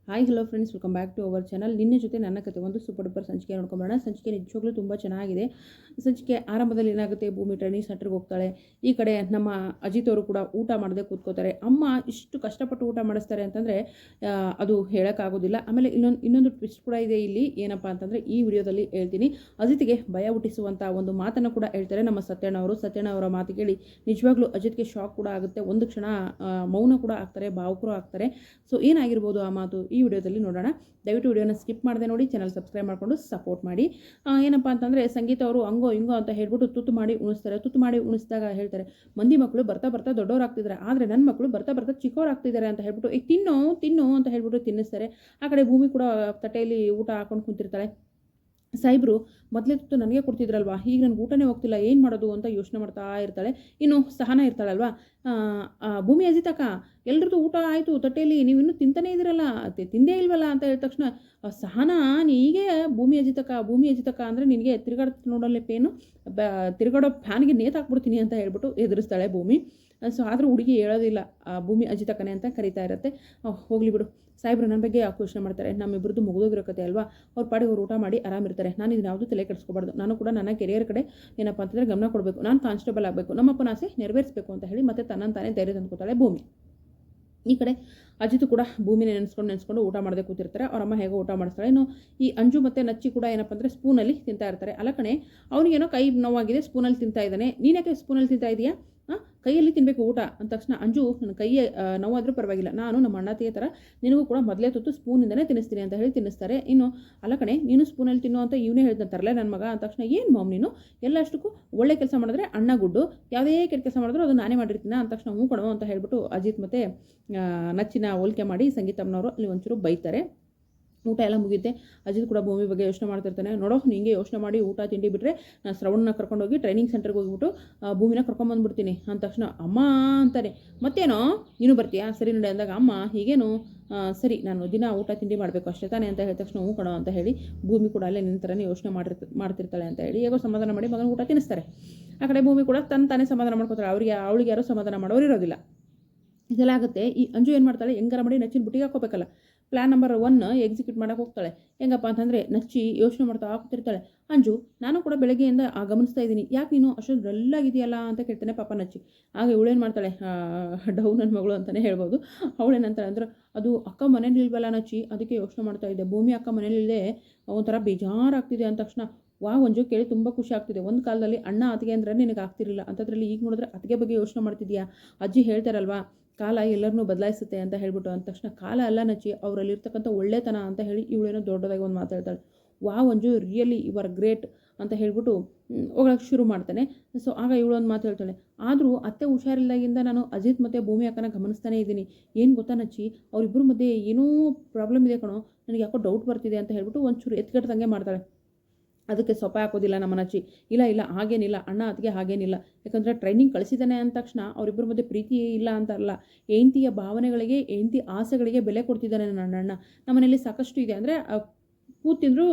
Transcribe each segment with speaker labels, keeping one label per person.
Speaker 1: Hi hello friends, welcome back to our channel. ನಿನ್ನೆ ಜೊತೆ ನನ್ನ ಕತೆ ಒಂದು ಸೂಪರ್ ಡೂಪರ್ ಸಂಚಿಕೆ ನೋಡ್ಕೊಂಬರೋಣ. ಸಂಚಿಕೆ ನಿಜವಾಗ್ಲೂ ತುಂಬ ಚೆನ್ನಾಗಿದೆ. ಸಂಚಿಕೆ ಆರಂಭದಲ್ಲಿ ಏನಾಗುತ್ತೆ, ಭೂಮಿ ಟ್ರೈನಿಂಗ್ ಸೆಂಟರ್ಗೆ ಹೋಗ್ತಾಳೆ. ಈ ಕಡೆ ನಮ್ಮ ಅಜಿತ್ ಅವರು ಕೂಡ ಊಟ ಮಾಡದೆ ಕೂತ್ಕೋತಾರೆ. ಅಮ್ಮ ಇಷ್ಟು ಕಷ್ಟಪಟ್ಟು ಊಟ ಮಾಡಿಸ್ತಾರೆ ಅಂತಂದರೆ ಅದು ಹೇಳೋಕ್ಕಾಗೋದಿಲ್ಲ. ಆಮೇಲೆ ಇನ್ನೊಂದು ಟ್ವಿಸ್ಟ್ ಕೂಡ ಇದೆ ಇಲ್ಲಿ. ಏನಪ್ಪ ಅಂತಂದರೆ ಈ ವಿಡಿಯೋದಲ್ಲಿ ಹೇಳ್ತೀನಿ. ಅಜಿತ್ಗೆ ಭಯ ಹುಟ್ಟಿಸುವಂಥ ಒಂದು ಮಾತನ್ನು ಕೂಡ ಹೇಳ್ತಾರೆ ನಮ್ಮ ಸತ್ಯಣ್ಣ ಅವರು. ಸತ್ಯಣ್ಣ ಅವರ ಮಾತು ಕೇಳಿ ನಿಜವಾಗ್ಲೂ ಅಜಿತ್ಗೆ ಶಾಕ್ ಕೂಡ ಆಗುತ್ತೆ. ಒಂದು ಕ್ಷಣ ಮೌನ ಕೂಡ ಆಗ್ತಾರೆ, ಭಾವುಕರು ಆಗ್ತಾರೆ. ಸೊ ಏನಾಗಿರ್ಬೋದು ಆ ಮಾತು ಈ ವಿಡಿಯೋದಲ್ಲಿ ನೋಡೋಣ. ದಯವಿಟ್ಟು ವಿಡಿಯೋನ ಸ್ಕಿಪ್ ಮಾಡದೆ ನೋಡಿ, ಚಾನಲ್ ಸಬ್ಸ್ಕ್ರೈಬ್ ಮಾಡಿಕೊಂಡು ಸಪೋರ್ಟ್ ಮಾಡಿ. ಏನಪ್ಪ ಅಂತಂದರೆ ಸಂಗೀತ ಅವರು ಹಂಗೋ ಹಿಂಗೋ ಅಂತ ಹೇಳ್ಬಿಟ್ಟು ತುತ್ತು ಮಾಡಿ ಉಣಿಸ್ತಾರೆ. ತುತ್ತು ಮಾಡಿ ಉಣಿಸಿದಾಗ ಹೇಳ್ತಾರೆ, ಮಂದಿ ಮಕ್ಕಳು ಬರ್ತಾ ಬರ್ತಾ ದೊಡ್ಡವರಾಗ್ತಿದ್ದಾರೆ, ಆದರೆ ನನ್ನ ಮಕ್ಕಳು ಬರ್ತಾ ಬರ್ತಾ ಚಿಕ್ಕವರಾಗ್ತಿದ್ದಾರೆ ಅಂತ ಹೇಳ್ಬಿಟ್ಟು ಈಗ ತಿನ್ನು ಅಂತ ಹೇಳ್ಬಿಟ್ಟು ತಿನ್ನಿಸ್ತಾರೆ. ಆ ಕಡೆ ಭೂಮಿ ಕೂಡ ತಟ್ಟೆಯಲ್ಲಿ ಊಟ ಹಾಕೊಂಡು ಕುಂತಿರ್ತಾಳೆ. ಸಾಹೇಬರು ಮೊದಲೇ ತುತ್ತು ನನಗೆ ಕೊಡ್ತಿದ್ರಲ್ವಾ, ಈಗ ನನಗೆ ಊಟನೇ ಹೋಗ್ತಿಲ್ಲ, ಏನು ಮಾಡೋದು ಅಂತ ಯೋಚನೆ ಮಾಡ್ತಾ ಇರ್ತಾಳೆ. ಇನ್ನು ಸಹನ ಇರ್ತಾಳಲ್ವಾ, ಭೂಮಿ ಅಜಿತಕ್ಕ ಎಲ್ರದ್ದು ಊಟ ಆಯಿತು ತಟ್ಟೆಯಲ್ಲಿ, ನೀವು ಇನ್ನೂ ತಿಂತಾನೇ ಇದ್ದೀರಲ್ಲ, ತಿಂದೇ ಇಲ್ವಲ್ಲ ಅಂತ ಹೇಳಿದ ತಕ್ಷಣ ಸಹನ ಹೀಗೆ ಭೂಮಿ ಅಜಿತಕ್ಕ ಅಂದರೆ ನಿನಗೆ ತಿರುಗಾಡ ನೋಡಲ್ಲೇ ಪೇನು, ತಿರುಗಾಡೋ ಫ್ಯಾನ್ಗೆ ನೇತಾಕ್ಬಿಡ್ತೀನಿ ಅಂತ ಹೇಳ್ಬಿಟ್ಟು ಎದುರಿಸ್ತಾಳೆ ಭೂಮಿ. ಸೊ ಆದರೂ ಹುಡುಗಿ ಹೇಳೋದಿಲ್ಲ, ಭೂಮಿ ಅಜಿತಕ್ಕನೆ ಅಂತ ಕರಿತಾ ಇರುತ್ತೆ. ಹೋಗಲಿ ಬಿಡು, ಸಾಹೇಬ್ರು ನನ್ನ ಬಗ್ಗೆ ಯಾಕೆ ಯೋಚನೆ ಮಾಡ್ತಾರೆ, ನಮ್ಮಿಬ್ಬರದ್ದು ಮುಗಿದೋಗಿರೋ ಕತೆ ಅಲ್ವಾ, ಅವ್ರ ಪಾಡಿಗೆ ಅವ್ರು ಊಟ ಮಾಡಿ ಆರಾಮಿರ್ತಾರೆ. ನಾನು ಇದನ್ನ ಯಾವುದೂ ತಲೆ ಕೆಡಿಸ್ಕೋಬಾರ್ದು, ನಾನು ಕೂಡ ನನ್ನ ಕೆರಿಯರ್ ಕಡೆ ಏನಪ್ಪ ಅಂತಂದರೆ ಗಮನ ಕೊಡಬೇಕು, ನಾನು ಕಾನ್ಸ್ಟೇಬಲ್ ಆಗಬೇಕು, ನಮ್ಮಪ್ಪನ ಆಸೆ ನೆರವೇರಿಸಬೇಕು ಅಂತ ಹೇಳಿ ಮತ್ತೆ ತನ್ನಂತಾನೆ ಧೈರ್ಯ ತಂದ್ಕೋತಾಳೆ ಭೂಮಿ. ಈ ಕಡೆ ಅಜಿತ್ ಕೂಡ ಭೂಮಿನ ನೆನೆಸ್ಕೊಂಡು ಊಟ ಮಾಡದೆ ಕೂತಿರ್ತಾರೆ. ಅವರಮ್ಮ ಹೇಗೋ ಊಟ ಮಾಡಿಸ್ತಾಳೆ. ಇನ್ನು ಈ ಅಂಜು ಮತ್ತು ನಚ್ಚಿ ಕೂಡ ಏನಪ್ಪ ಅಂದರೆ ಸ್ಪೂನಲ್ಲಿ ತಿಂತಾ ಇರ್ತಾರೆ. ಅಲ್ಲ ಕಣೆ, ಅವನಿಗೇನೋ ಕೈ ನೋವಾಗಿದೆ, ಸ್ಪೂನಲ್ಲಿ ತಿಂತಾ ಇದ್ದಾನೆ, ನೀನ್ಯಾಕೆ ಸ್ಪೂನಲ್ಲಿ ತಿಂತಾ ಇದೆಯಾ, ಕೈಯಲ್ಲಿ ತಿನ್ನಬೇಕು ಊಟ ಅಂದ ತಕ್ಷಣ ಅಂಜು, ನನ್ನ ಕೈಯೇ ನೋವಾದರೂ ಪರವಾಗಿಲ್ಲ, ನಾನು ನಮ್ಮ ಅಣ್ಣತೆಯ ಥರ ನಿನಗೂ ಕೂಡ ಮೊದಲೇ ತುತ್ತು ಸ್ಪೂನಿಂದನೇ ತಿನ್ನಿಸ್ತೀನಿ ಅಂತ ಹೇಳಿ ತಿನ್ನಿಸ್ತಾರೆ. ಇನ್ನು ಅಲ್ಲ ಕಣೆ, ನೀನು ಸ್ಪೂನಲ್ಲಿ ತಿನ್ನು ಅಂತ ಇವನೇ ಹೇಳ್ತಾರಲ್ಲ ನನ್ನ ಮಗ ಅಂದ ತಕ್ಷಣ, ಏನು ಮಾಮ್ ನೀನು ಎಲ್ಲಷ್ಟಕ್ಕೂ ಒಳ್ಳೆ ಕೆಲಸ ಮಾಡಿದ್ರೆ ಅಣ್ಣ ಗುಡ್ಡು, ಯಾವುದೇ ಕೆಟ್ಟ ಕೆಲಸ ಮಾಡಿದ್ರು ಅದು ನಾನೇ ಮಾಡಿರ್ತೀನಿ ಅಂದ ತಕ್ಷಣ ಹ್ಞೂ ಕೊಡೋ ಅಂತ ಹೇಳ್ಬಿಟ್ಟು ಅಜಿತ್ ಮತ್ತು ನಚ್ಚಿನ ಹೋಲಿಕೆ ಮಾಡಿ ಸಂಗೀತಮ್ಮನವರು ಅಲ್ಲಿ ಒಂಚೂರು ಬೈತಾರೆ. ಊಟ ಎಲ್ಲ ಮುಗಿಯುತ್ತೆ. ಅಜಿತ್ ಕೂಡ ಭೂಮಿ ಬಗ್ಗೆ ಯೋಚನೆ ಮಾಡ್ತಿರ್ತಾನೆ. ನೋಡೋ, ನಿಂಗೆ ಯೋಚನೆ ಮಾಡಿ ಊಟ ತಿಂಡಿ ಬಿಟ್ಟರೆ ನಾನು ಶ್ರವಣನ ಕರ್ಕೊಂಡೋಗಿ ಟ್ರೈನಿಂಗ್ ಸೆಂಟರ್ಗೆ ಹೋಗ್ಬಿಟ್ಟು ಭೂಮಿನ ಕರ್ಕೊಂಬಂದ್ಬಿಡ್ತೀನಿ ಅಂದ ತಕ್ಷಣ ಅಮ್ಮ ಅಂತಾನೆ, ಮತ್ತೇನೋ ನೀನು ಬರ್ತೀಯಾ, ಸರಿ ನೋಡಿ ಅಂದಾಗ ಅಮ್ಮ ಹೀಗೇನು, ಸರಿ ನಾನು ದಿನ ಊಟ ತಿಂಡಿ ಮಾಡಬೇಕು ಅಷ್ಟೇ ತಾನೇ ಅಂತ ಹೇಳಿದ ತಕ್ಷಣ ಹ್ಞೂ ಕಣೋ ಅಂತ ಹೇಳಿ ಭೂಮಿ ಕೂಡ ಅಲ್ಲೇ ನಿನ್ನ ಥರನೇ ಯೋಚನೆ ಮಾಡ್ತಿರ್ತಾಳೆ ಅಂತ ಹೇಳಿ ಹೇಗೋ ಸಮಾಧಾನ ಮಾಡಿ ಮಗನ ಊಟ ತಿನ್ನಿಸ್ತಾರೆ. ಆ ಕಡೆ ಭೂಮಿ ಕೂಡ ತಾನೇ ಸಮಾಧಾನ ಮಾಡ್ಕೋತಾಳೆ. ಅವಳಿಗೆ ಯಾರೋ ಸಮಾಧಾನ ಮಾಡೋರು ಇರೋದಿಲ್ಲ. ಇದೆಲ್ಲ ಆಗುತ್ತೆ. ಈ ಅಂಜು ಏನು ಮಾಡ್ತಾಳೆ, ಹೆಂಗಾರ ಮಾಡಿ ನಚ್ಚಿನ ಬುಟ್ಟಿಗೆ ಹಾಕೋಬೇಕಲ್ಲ, ಪ್ಲ್ಯಾನ್ ನಂಬರ್ 1 ಎಕ್ಸಿಕ್ಯೂಟ್ ಮಾಡೋಕೆ ಹೋಗ್ತಾಳೆ. ಹೆಂಗಪ್ಪ ಅಂತಂದರೆ ನಚ್ಚಿ ಯೋಚನೆ ಮಾಡ್ತಾ ಹಾಕ್ತಿರ್ತಾಳೆ. ಅಂಜು, ನಾನು ಕೂಡ ಬೆಳಗ್ಗೆಯಿಂದ ಗಮನಿಸ್ತಾ ಇದ್ದೀನಿ, ಯಾಕೆ ನೀನು ಅಷ್ಟೊಂದು ಡಲ್ಲಾಗಿದೆಯಲ್ಲ ಅಂತ ಕೇಳ್ತಾನೆ ಪಾಪ ನಚ್ಚಿ. ಆಗ ಇವಳೇನು ಮಾಡ್ತಾಳೆ, ಡೌನ್ ನನ್ನ ಮಗಳು ಅಂತಲೇ ಹೇಳ್ಬೋದು. ಅವಳೇನಂತಾಳೆ ಅಂದ್ರೆ, ಅದು ಅಕ್ಕ ಮನೇಲಿ ಇಲ್ವಲ್ಲ ನಚ್ಚಿ, ಅದಕ್ಕೆ ಯೋಚನೆ ಮಾಡ್ತಾ ಇದ್ದೆ, ಭೂಮಿ ಅಕ್ಕ ಮನೇಲಿ ಇಲ್ಲದೆ ಒಂಥರ ಬೇಜಾರಾಗ್ತಿದೆ ಅಂದ ತಕ್ಷಣ ಅಂಜು ಕೇಳಿ ತುಂಬ ಖುಷಿ ಆಗ್ತಿದೆ. ಒಂದು ಕಾಲದಲ್ಲಿ ಅಣ್ಣ ಅತ್ತಿಗೆ ಅಂದರೆ ನಿನಗೆ ಆಗ್ತಿರಲಿಲ್ಲ, ಅಂಥದ್ರಲ್ಲಿ ಈಗ ನೋಡಿದ್ರೆ ಅತ್ತಿಗೆ ಬಗ್ಗೆ ಯೋಚನೆ ಮಾಡ್ತಿದ್ಯಾ, ಅಜ್ಜಿ ಹೇಳ್ತಾರಲ್ವಾ ಕಾಲ ಎಲ್ಲರನ್ನೂ ಬದಲಾಯಿಸುತ್ತೆ ಅಂತ ಹೇಳ್ಬಿಟ್ಟು ಅಂದ ತಕ್ಷಣ ಕಾಲ ಅಲ್ಲ ನಚ್ಚಿ, ಅವರಲ್ಲಿರ್ತಕ್ಕಂಥ ಒಳ್ಳೆತನ ಅಂತ ಹೇಳಿ ಇವಳೇನೋ ದೊಡ್ಡದಾಗಿ ಒಂದು ಮಾತಾಡ್ತಾಳೆ. Anju really you are great ಅಂತ ಹೇಳ್ಬಿಟ್ಟು ಹೋಗೋಕ್ಕೆ ಶುರು ಮಾಡ್ತಾನೆ. ಸೊ ಆಗ ಇವಳೊಂದು ಮಾತು ಹೇಳ್ತಾಳೆ, ಆದರೂ ಅತ್ತೆ ಹುಷಾರಿಲ್ದಾಗಿಂದ ನಾನು ಅಜಿತ್ ಮತ್ತು ಭೂಮಿ ಅಕ್ಕನ ಗಮನಿಸ್ತಾನೇ ಇದ್ದೀನಿ, ಏನು ಗೊತ್ತಾ ನಚ್ಚಿ, ಅವರಿಬ್ಬರ ಮಧ್ಯೆ ಏನೋ ಪ್ರಾಬ್ಲಮ್ ಇದೆ ಕಣೋ, ನನಗೆ ಯಾಕೋ ಡೌಟ್ ಬರ್ತಿದೆ ಅಂತ ಹೇಳ್ಬಿಟ್ಟು ಒಂಚೂರು ಎತ್ಕಟ್ಟದಂಗೆ ಮಾಡ್ತಾಳೆ. ಅದಕ್ಕೆ ಸೊಪ್ಪೆ ಹಾಕೋದಿಲ್ಲ ನಮ್ಮ ನಚ್ಚಿ, ಇಲ್ಲ ಹಾಗೇನಿಲ್ಲ, ಅಣ್ಣ ಅದಕ್ಕೆ ಹಾಗೇನಿಲ್ಲ, ಯಾಕಂದರೆ ಟ್ರೈನಿಂಗ್ ಕಳಿಸಿದ್ದಾನೆ ಅಂದ ತಕ್ಷಣ ಅವರಿಬ್ಬರ ಮಧ್ಯೆ ಪ್ರೀತಿ ಇಲ್ಲ ಅಂತಾರಲ್ಲ, ಹೆಂಡತಿಯ ಭಾವನೆಗಳಿಗೆ, ಹೆಂಡತಿ ಆಸೆಗಳಿಗೆ ಬೆಲೆ ಕೊಡ್ತಿದ್ದಾನೆ ನನ್ನ ಅಣ್ಣ. ನಮ್ಮನೇಲಿ ಸಾಕಷ್ಟು ಇದೆ, ಅಂದರೆ ಕೂತಿಂದರೂ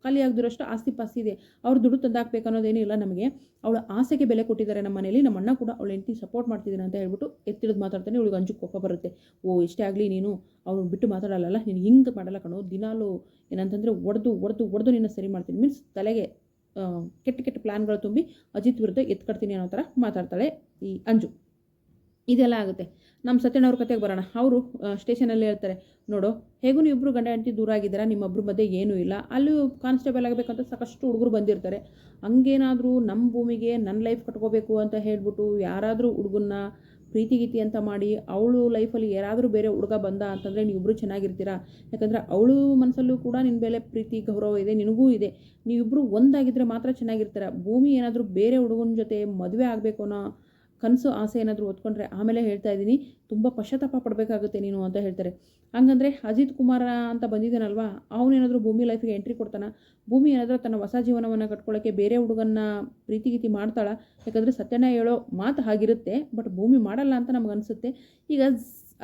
Speaker 1: ಖಾಲಿ ಆಗದಿರೋಷ್ಟು ಆಸ್ತಿ ಪಾಸ್ತಿ ಇದೆ, ಅವ್ರು ದುಡ್ಡು ತಂದಾಕ್ಬೇಕು ಅನ್ನೋದೇನೂ ಇಲ್ಲ ನಮಗೆ, ಅವಳ ಆಸೆಗೆ ಬೆಲೆ ಕೊಟ್ಟಿದ್ದಾರೆ ನಮ್ಮ ಮನೇಲಿ, ನಮ್ಮ ಅಣ್ಣ ಕೂಡ ಅವಳ ಹೆಂಡತಿ ಸಪೋರ್ಟ್ ಮಾಡ್ತಿದ್ದೀನಿ ಅಂತ ಹೇಳ್ಬಿಟ್ಟು ಎತ್ತಿಳಿದು ಮಾತಾಡ್ತಾನೆ. ಇವಳಿಗೆ ಅಂಜು ಕೋಪ ಬರುತ್ತೆ. ಎಷ್ಟೇ ಆಗಲಿ ನೀನು ಅವ್ನು ಬಿಟ್ಟು ಮಾತಾಡಲ್ಲ, ನೀನು ಹಿಂಗೆ ಮಾಡಲ್ಲ ಕಣೋ, ದಿನಾಲು ಏನಂತಂದರೆ ಒಡೆದು ನಿನ್ನ ಸರಿ ಮಾಡ್ತೀನಿ, ಮೀನ್ಸ್ ತಲೆಗೆ ಕೆಟ್ಟ ಪ್ಲ್ಯಾನ್ಗಳು ತುಂಬಿ ಅಜಿತ್ ವಿರುದ್ಧ ಎತ್ಕಡ್ತೀನಿ ಅನ್ನೋ ಥರ ಮಾತಾಡ್ತಾಳೆ ಈ ಅಂಜು. ಇದೆಲ್ಲ ಆಗುತ್ತೆ. ನಮ್ಮ ಸತ್ಯಣ್ಣವ್ರ ಕತೆಗೆ ಬರೋಣ. ಅವರು ಸ್ಟೇಷನಲ್ಲಿ ಹೇಳ್ತಾರೆ, ನೋಡು ಹೇಗೂ ನೀವಿಬ್ಬರು ಗಂಡ ಹೆಂಡತಿ ದೂರ ಆಗಿದ್ದೀರಾ, ನಿಮ್ಮೊಬ್ಬರ ಮಧ್ಯೆ ಏನೂ ಇಲ್ಲ, ಅಲ್ಲೂ ಕಾನ್ಸ್ಟೇಬಲ್ ಆಗಬೇಕಂತ ಸಾಕಷ್ಟು ಹುಡುಗರು ಬಂದಿರ್ತಾರೆ, ಹಂಗೇನಾದರೂ ನಮ್ಮ ಭೂಮಿಗೆ ನನ್ನ ಲೈಫ್ ಕಟ್ಕೋಬೇಕು ಅಂತ ಹೇಳ್ಬಿಟ್ಟು ಯಾರಾದರೂ ಹುಡುಗನ್ನ ಪ್ರೀತಿ ಅಂತ ಮಾಡಿ ಅವಳು ಲೈಫಲ್ಲಿ ಯಾರಾದರೂ ಬೇರೆ ಹುಡುಗ ಬಂದ ಅಂತಂದರೆ ನೀವಿಬ್ಬರು ಚೆನ್ನಾಗಿರ್ತೀರಾ, ಯಾಕಂದರೆ ಅವಳು ಮನಸ್ಸಲ್ಲೂ ಕೂಡ ನಿನ್ನ ಮೇಲೆ ಪ್ರೀತಿ ಗೌರವ ಇದೆ, ನಿನಗೂ ಇದೆ, ನೀವಿಬ್ಬರು ಒಂದಾಗಿದ್ದರೆ ಮಾತ್ರ ಚೆನ್ನಾಗಿರ್ತೀರ. ಭೂಮಿ ಏನಾದರೂ ಬೇರೆ ಹುಡುಗನ ಜೊತೆ ಮದುವೆ ಆಗಬೇಕು ಅನ್ನೋ ಕನಸು ಆಸೆ ಏನಾದರೂ ಓದ್ಕೊಂಡ್ರೆ ಆಮೇಲೆ ಹೇಳ್ತಾ ಇದ್ದೀನಿ, ತುಂಬ ಪಶ್ಚಾತ್ತಾಪ ಪಡಬೇಕಾಗುತ್ತೆ ನೀನು ಅಂತ ಹೇಳ್ತಾರೆ. ಹಂಗಂದರೆ ಅಜಿತ್ ಕುಮಾರ ಅಂತ ಬಂದಿದ್ದಾನಲ್ವಾ, ಅವನೇನಾದರೂ ಭೂಮಿ ಲೈಫಿಗೆ ಎಂಟ್ರಿ ಕೊಡ್ತಾನೆ, ಭೂಮಿ ಏನಾದರೂ ತನ್ನ ಹೊಸ ಜೀವನವನ್ನು ಕಟ್ಕೊಳ್ಳೋಕ್ಕೆ ಬೇರೆ ಹುಡುಗನ್ನ ಪ್ರೀತಿ ಮಾಡ್ತಾಳ, ಯಾಕಂದರೆ ಸತ್ಯಣ್ಣ ಹೇಳೋ ಮಾತು ಹಾಗಿರುತ್ತೆ, ಬಟ್ ಭೂಮಿ ಮಾಡಲ್ಲ ಅಂತ ನಮ್ಗೆ ಅನಿಸುತ್ತೆ. ಈಗ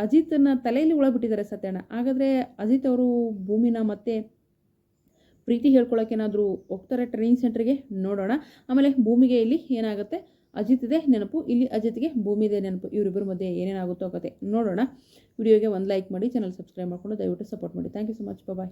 Speaker 1: ಅಜಿತನ ತಲೆಯಲ್ಲಿ ಒಳಬಿಟ್ಟಿದ್ದಾರೆ ಸತ್ಯಣ್ಣ. ಹಾಗಾದರೆ ಅಜಿತ್ ಅವರು ಭೂಮಿನ ಮತ್ತೆ ಪ್ರೀತಿ ಹೇಳ್ಕೊಳ್ಳೋಕ್ಕೇನಾದರೂ ಹೋಗ್ತಾರೆ ಟ್ರೈನಿಂಗ್ ಸೆಂಟ್ರಿಗೆ, ನೋಡೋಣ. ಆಮೇಲೆ ಭೂಮಿಗೆ ಇಲ್ಲಿ ಏನಾಗುತ್ತೆ, ಅಜಿತ್ದೇ ನೆನಪು, ಇಲ್ಲಿ ಅಜಿತ್ಗೆ ಭೂಮಿದೇ ನೆನಪು. ಇವರಿಬ್ಬರ ಮಧ್ಯೆ ಏನೇನಾಗುತ್ತೋ ಕತೆ ನೋಡೋಣ. ವಿಡಿಯೋಗೆ ಒಂದು ಲೈಕ್ ಮಾಡಿ, ಚಾನಲ್ ಸಬ್ಸ್ಕ್ರೈಬ್ ಮಾಡಿಕೊಂಡು ದಯವಿಟ್ಟು ಸಪೋರ್ಟ್ ಮಾಡಿ. Thank you so much. Bye.